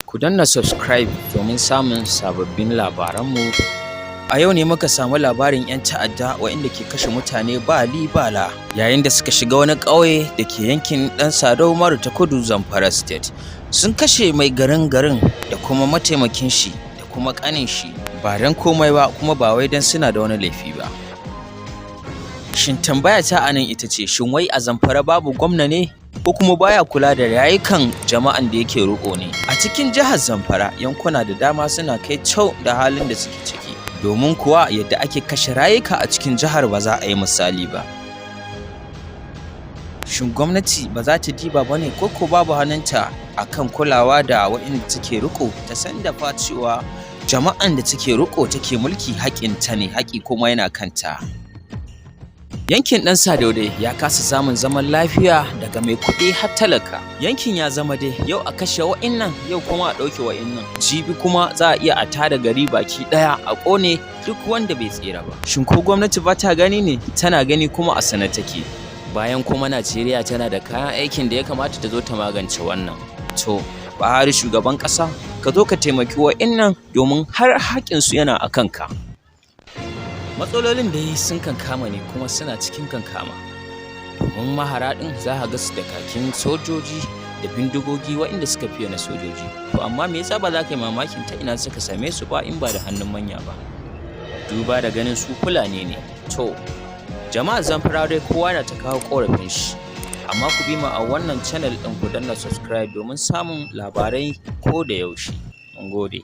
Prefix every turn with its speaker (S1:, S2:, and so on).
S1: Ku danna subscribe domin samun sababbin labaranmu. A yau ne muka samu labarin 'yan ta'adda waɗanda ke kashe mutane ba li ba la yayin da suka shiga wani ƙauye da ke yankin ɗan Sadau Umaru ta Kudu Zamfara State. Sun kashe mai garin da kuma mataimakin shi da kuma ƙanin shi ba don komai ba kuma ba wai don suna da wani laifi ba. Shin tambaya ta anan ita ce, shin wai a Zamfara babu gwamna ne ko kuma baya kula da rayukan jama'an da yake riƙo ne? A cikin jihar Zamfara yankuna da dama suna kai cau da halin da suke ciki, domin kuwa yadda ake kashe rayuka a cikin jihar ba za a yi misali ba. Shin gwamnati ba za ta diba ba ne ko babu hannunta akan kulawa da waɗanda take riƙo, ta san da fa cewa jama'an da take riƙo take mulki haƙƙinta ne, haƙƙi kuma yana kanta. Yankin ɗan Sadau dai ya kasa samun zaman lafiya daga mai kuɗi har talaka. Yankin ya zama dai yau a kashe wa'innan, yau kuma a ɗauke wa'innan, jibi kuma za a iya a tada gari baki ɗaya a ƙone duk wanda bai tsira ba. Shin ko gwamnati ba ta gani ne? Tana gani kuma a sane take. Bayan kuma Najeriya tana da kayan aikin da ya kamata ta zo ta magance wannan. To, Buhari shugaban ƙasa, ka zo ka taimaki wa'innan domin har haƙƙinsu yana a kanka. Matsalolin da sun kankama ne kuma suna cikin kankama, domin mahara ɗin za a ga su da kakin sojoji da bindigogi waɗanda suka fiye na sojoji. To amma me yasa ba za ka yi mamakin ta ina suka same su ba in ba da hannun manya ba, duba da ganin su Fulani ne. To jama'ar Zamfara dai kowa na ta kawo ƙorafin shi, amma ku bi mu a wannan channel ɗin, ku danna subscribe domin samun labarai ko da yaushe. Mun gode.